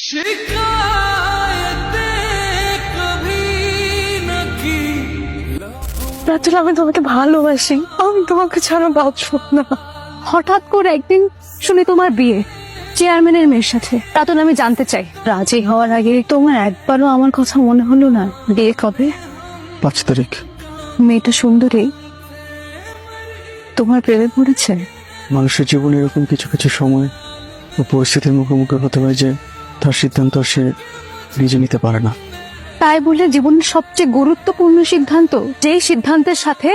রাতুল, আমি তোমাকে ভালোবাসি, আমি তোমাকে ছাড়া বাঁচব না। হঠাৎ করে একদিন শুনি তোমার বিয়ে চেয়ারম্যানের মেয়ের সাথে। রাতুল, আমি জানতে চাই, রাজি হওয়ার আগে তোমার একবারও আমার কথা মনে হলো না বিয়ে কবে? 5 তারিখ। মেয়েটা সুন্দরী, তোমার প্রেমে পড়েছে? মানুষের জীবনে এরকম কিছু কিছু সময় ও পরিস্থিতির মুখোমুখি হতে হয় যে তার সিদ্ধান্ত সে নিজে নিতে পারে না। তাই বলে জীবনের সবচেয়ে গুরুত্বপূর্ণ সিদ্ধান্ত, যেই সিদ্ধান্তের সাথে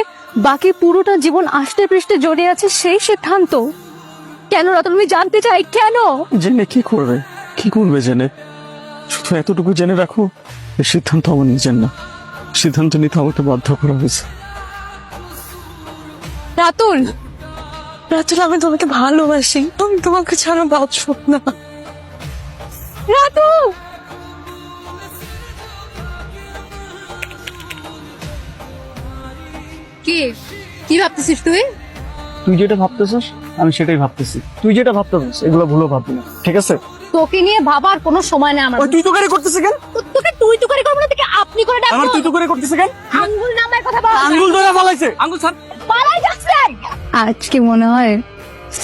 বাকি পুরোটা জীবন আষ্টে পৃষ্ঠে জড়িয়ে আছে, সেই সিদ্ধান্ত কেন? রাতুল, আমি জানতে চাই কেন? জেনে কি করবে? কি করবে জেনে? শুধু এতটুকু জেনে রাখো, এই সিদ্ধান্ত আমার নিজের না, সিদ্ধান্ত নিতে আমাকে বাধ্য করা হয়েছে। রাতুল, রাতুল, আমি তোমাকে ভালোবাসি, আমি তোমাকে ছাড়া বাঁচব না। রাতুল! কি কি ভাবতেছিস তুই? তুই যেটা ভাবতেছিস আমি সেটাই ভাবতেছি, তুই যেটা ভাবতেছিস এগুলো ভুলও ভাববি না, ঠিক আছে? তোকে নিয়ে ভাবার কোনো সময় নেই আমার। ওই তুই তো করে করতেছিস কেন? তোকে তুই তো করে করবো না, তোকে আপনি করে ডাকবো। আমার তুই তো করে করতেছিস কেন? আঙ্গুল নামায় কথা বল। আঙ্গুল ধরে ফলাইছে, আঙ্গুল ছাড়। পালাই যাচ্ছে। আজকে মনে হয়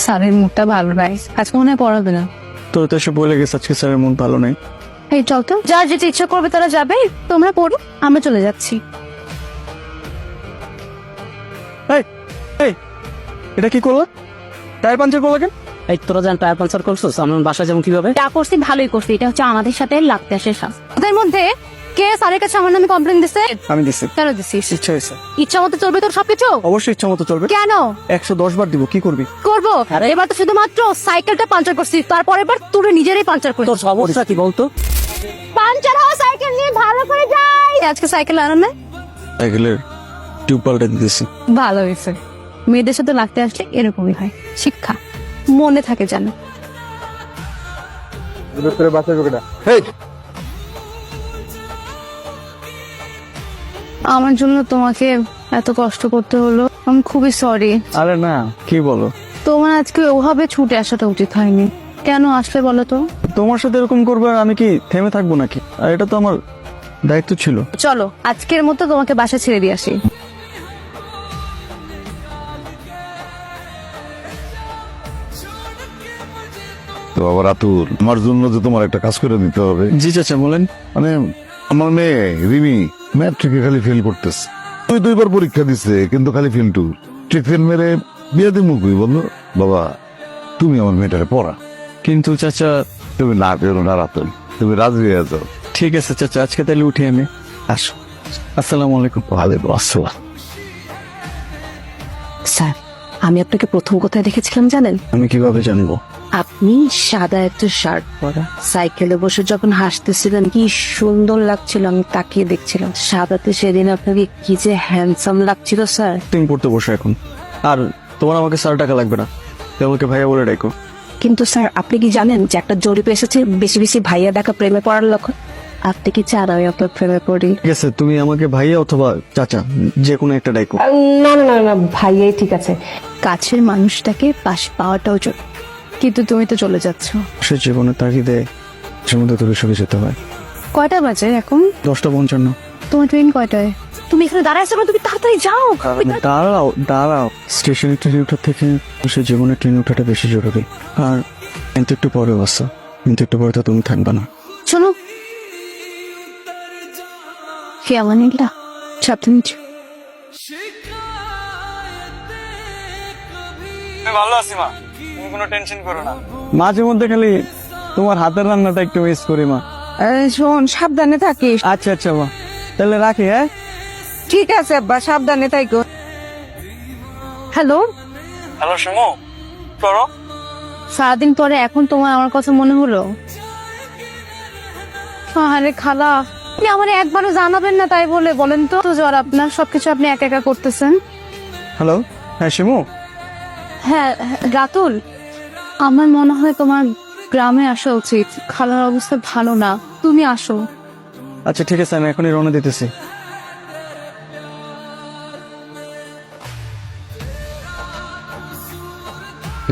স্যারের মুডটা ভালো নাই, আজকে মনে হয় পড়াবে না। তোর তো এসে বলে গেছে আজকে স্যারের মন ভালো নেই। এই চল তো, যার যেটা ইচ্ছা করবে তারা যাবে, তোমরা পড়ো, আমরা চলে যাচ্ছি। এই এই এটা কি করলো? টায়ার পাঞ্চার করলো কেন? এই তোরা যেন টায়ার পাঞ্চার করছিস, আমরা বাসায় যাবো কিভাবে? যা করছি ভালোই করছি, এটা হচ্ছে আমাদের সাথে লাগতে আসে শাস্তি। ওদের মধ্যে কে স্যারের কাছে আমার নামে কমপ্লেন দিছে? আমি দিচ্ছি। কেন দিছিস? ইচ্ছা হয়েছে। ইচ্ছা মতো চলবে তোর সবকিছু? অবশ্যই ইচ্ছা মতো চলবে। কেন? 110 বার দিব, কি করবি? করবো। এবার তো শুধুমাত্র সাইকেলটা পাঞ্চার করছি, তারপরের বার তোর নিজেরই পাঞ্চার করছিস। তোর সমস্যা কি বলতো? পাঞ্চার হওয়া সাইকেল নিয়ে ভালো করে যাই। আজকে সাইকেল আনো না? সাইকেলের টিউব পাল্টে দিতেছি। ভালো হয়েছে, মেয়েদের সাথে লাগতে আসলে এরকমই হয়, শিক্ষা মনে থাকে জানো। আমার জন্য তোমাকে এত কষ্ট করতে হলো, আমি খুবই সরি। আরে না, কি বলো? তোমার আজকে ওভাবে ছুটে আসাটা উচিত হয়নি। কেন আসলে বলো তো? তোমার সাথে এরকম করবে আর আমি কি থেমে থাকবো নাকি? আর এটা তো আমার দায়িত্ব ছিল। চলো আজকের মতো তোমাকে বাসা ছেড়ে দিয়ে আসি। তো বাবা রাতুল, আমার জন্য যে তোমার একটা কাজ করে দিতে হবে। জি চাচা বলেন। মানে আমার মেয়ে রিমি ম্যাট্রিকে খালি ফেল করতেছে। 2বার পরীক্ষা দিছে কিন্তু খালি ফেল টু। ফেল মেরে বিয়ে দিমু কই বলো? বাবা তুমি আমার মেয়েটারে পড়া। কিন্তু চাচা। তুমি না পেরো না রাতুল, তুমি রাজি হয়ে যাও। ঠিক আছে চাচা, আজকে তাহলে উঠি আমি। আসো। আসসালামু আলাইকুম। ওয়ালাইকুম আসসালাম। স্যার, আমি আপনাকে প্রথম কোথায় দেখেছিলাম জানেন? আমি কিভাবে জানবো? আপনি সাদা একটা শার্ট পরা, সাইকেলে বসে যখন হাসতেছিলেন কি সুন্দর লাগছিল, আমি তাকিয়ে দেখছিলাম। সাদাতে সেদিন আপনাকে কি যে হ্যান্ডসাম লাগছিল স্যার। তুমি পড়তে বসো এখন। আর তোমার আমাকে 100 টাকা লাগবে না, তুমি আমাকে ভাইয়া বলে ডাকো। কিন্তু স্যার আপনি কি জানেন যে একটা জরিপ এসেছে বেশি বেশি ভাইয়া দেখা প্রেমে পড়ার লক্ষণ? আপনি কি চান আমি আপনার প্রেমে পড়ি? ঠিক আছে, তুমি আমাকে ভাইয়া অথবা চাচা যে কোনো একটা ডাকো। না না না না, ভাইয়াই ঠিক আছে। কাছের মানুষটাকে পাশে পাওয়াটাও জরুরি, কিন্তু তুমি তো চলে যাচ্ছ। সে জীবনের তাগিদে সমুদ্র তুলে সরে যেতে হয়। কয়টা বাজে এখন? 10:55। তোমার ট্রেন কয়টায়? তুমি এখানে দাঁড়ায় আছো, তুমি তাড়াতাড়ি যাও। দাঁড়াও দাঁড়াও, স্টেশনে ট্রেনে ওঠার থেকে সে জীবনের ট্রেনে ওঠাটা বেশি জরুরি। আর কিন্তু একটু পরে বসা, কিন্তু একটু পরে তো তুমি থাকবে না। শোনো, কেমন এগুলা সাবধানে। ভালো আছি মা, তুমি কোনো টেনশন করো না। মাঝে মধ্যে খালি তোমার হাতের রান্নাটা একটু মিস করি মা। শোন, সাবধানে থাকিস। আচ্ছা আচ্ছা মা, তাহলে রাখি। হ্যাঁ ঠিক আছে আব্বা, সাবধানে থাকো। হ্যালো হ্যালো সুমো, করো। সারাদিন পরে এখন তোমার আমার কথা মনে হলো? আরে খালা, আপনি আমার একবারও জানাবেন না তাই বলে বলেন তো? জ্বর আপনার, সবকিছু আপনি একা একা করতেছেন। হ্যালো, হ্যাঁ শিমু। হ্যাঁ রাতুল, আমার মনে হয় তোমার গ্রামে আসা উচিত, খালার অবস্থা ভালো না, তুমি আসো। আচ্ছা ঠিক আছে, আমি এখনই রওনা দিতেছি।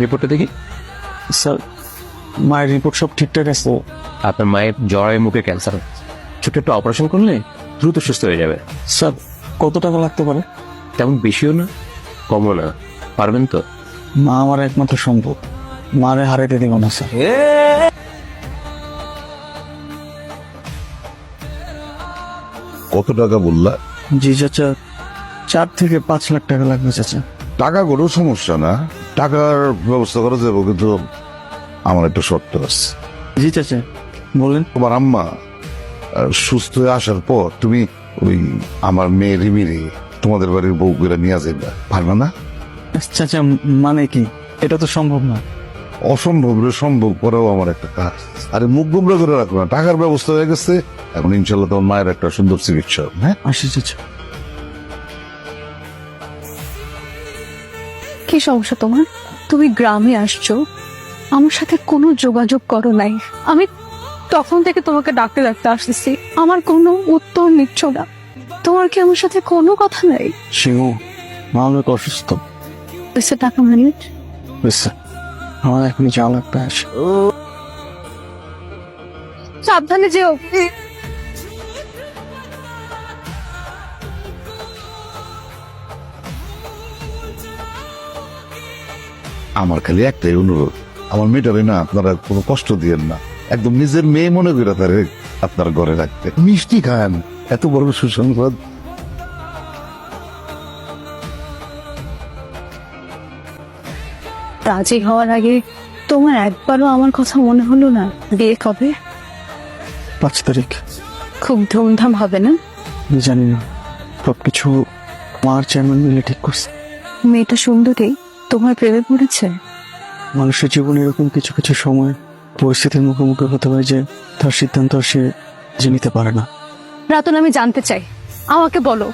রিপোর্টটা দেখি। স্যার, মায়ের রিপোর্ট সব ঠিকঠাক আছে। আপনার মায়ের জরায়ু মুখে ক্যান্সার, ছোট্ট একটা অপারেশন করলে দ্রুত সুস্থ হয়ে যাবে। স্যার কত টাকা লাগতে পারে? তেমন বেশিও না, কমও না। পারবেন তো? মা আমার একমাত্র সম্ভব, মারে হারাইতে দিব না স্যার। কত টাকা বললা? জি চাচা, 4 থেকে 5 লাখ টাকা লাগবে চাচা। টাকা কোনো সমস্যা না, টাকার ব্যবস্থা করা যাবে, কিন্তু আমার একটা শর্ত আছে। জি চাচা বলেন। তোমার আম্মা সুস্থ হয়ে আসার পর তুমি ওই আমার মেয়ে রিমিরে তোমাদের বাড়ির বউ করে নিয়ে যাবে, পারবে না? চাচা মানে কি? এটা তো সম্ভব না। অসম্ভব রে সম্ভব করাও আমার একটা কাজ। আরে মুখ গুমরা করে রাখো না, টাকার ব্যবস্থা হয়ে গেছে, এখন ইনশাল্লাহ তোমার মায়ের একটা সুন্দর চিকিৎসা হবে। হ্যাঁ, আসি চাচা। কি সমস্যা তোমার? তুমি গ্রামে আসছো, আমার সাথে কোনো যোগাযোগ করো নাই। আমি তখন থেকে তোমাকে ডাকতে ডাকতে আসতেছি, আমার কোনো উত্তর নিচ্ছ না। তোমার কি আমার সাথে কোনো কথা নাই? শিমু, মা অনেক অসুস্থ। এসে টাকা মিনিট বুঝছে, আমার এখনই যাওয়া লাগবে। আসে সাবধানে যেও। আমার খালি একটাই অনুরোধ, আমার মেয়েটারে না আপনারা কোনো কষ্ট দিয়েন না, একদম নিজের মেয়ে মনে করে তারে আপনার ঘরে রাখতে। মিষ্টি খান, এত বড় সুসংবাদ। রাজি হওয়ার আগে তোমার একবারও আমার কথা মনে হলো না? বিয়ে কবে? 5 তারিখ। খুব ধুমধাম হবে না? জানি না, সবকিছু মার চেয়ারম্যান মিলে ঠিক করছে। মেয়েটা সুন্দরী, তোমার প্রেমে পড়েছে? মানুষের জীবনে এরকম কিছু কিছু সময় পরিস্থিতির মুখোমুখি হতে হয় যে তার সিদ্ধান্ত সে যে নিতে পারে না। রাতন, আমি জানতে চাই, আমাকে বলো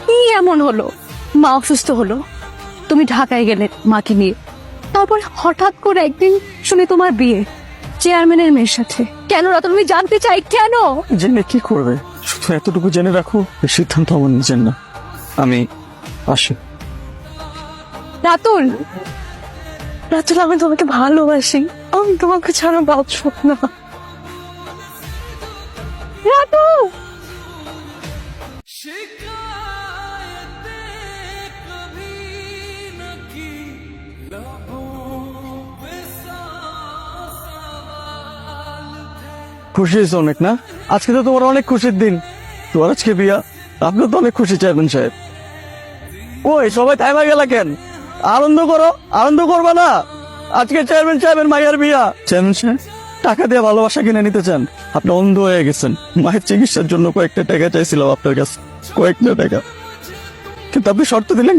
কি এমন হলো? মা অসুস্থ হলো, তুমি ঢাকায় গেলে মাকে নিয়ে, তারপর হঠাৎ করে একদিন শুনি তোমার বিয়ে চেয়ারম্যানের মেয়ের সাথে। কেন রাতন, আমি জানতে চাই কেন? জেনে কি করবে? শুধু এতটুকু জেনে রাখো, এই সিদ্ধান্ত আমার নিজের না। আমি আসি। রাতুল, রাতুল আমি তোমাকে ভালোবাসি, আমি তোমাকে ছাড়া বাঁচব না। রাতুল। খুশি হয়েছে অনেক না? আজকে তো তোমার অনেক খুশির দিন, তোমার আজকে বিয়া। আপনি তো অনেক খুশি চেয়ারম্যান সাহেব। ওই সবাই থাইমা গেলা কেন? আনন্দ করো, আনন্দ করবা না? আজকে চেয়ারম্যান সাহেবের মায়ের বিয়া। চেয়ারম্যান সাহেব টাকা দিয়ে ভালোবাসা কিনে নিতে চান? আপনি অন্ধ হয়ে গেছেন। মায়ের চিকিৎসার জন্য কয়েকটা টাকা চাইছিলাম আপনার কাছে, কয়েকটা টাকা, কিন্তু আপনি শর্ত দিলেন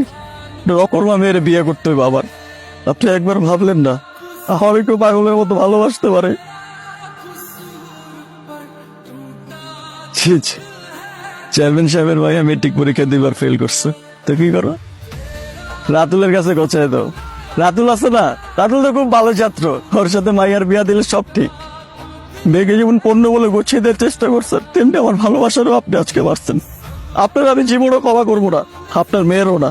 রকর্মা মেয়ের বিয়ে করতে হবে আবার। আপনি একবার ভাবলেন না আমার একটু পাগলের মতো ভালোবাসতে পারে? চেয়ারম্যান সাহেবের ভাইয়া মেট্রিক পরীক্ষা 2বার ফেল করছে, তো কি করো? রাতুলের কাছে গোছায় দাও। রাতুল আছে না, রাতুল তো খুব ভালো ছাত্র, ওর সাথে মাইয়ার বিয়া দিলে সব ঠিক। মেয়েকে যেমন পণ্য বলে গোছিয়ে দেওয়ার চেষ্টা করছেন, তেমনি আমার ভালোবাসারও আপনি আজকে পারছেন। আপনার আমি জীবনও ক্ষমা করবো না, আপনার মেয়েরও না।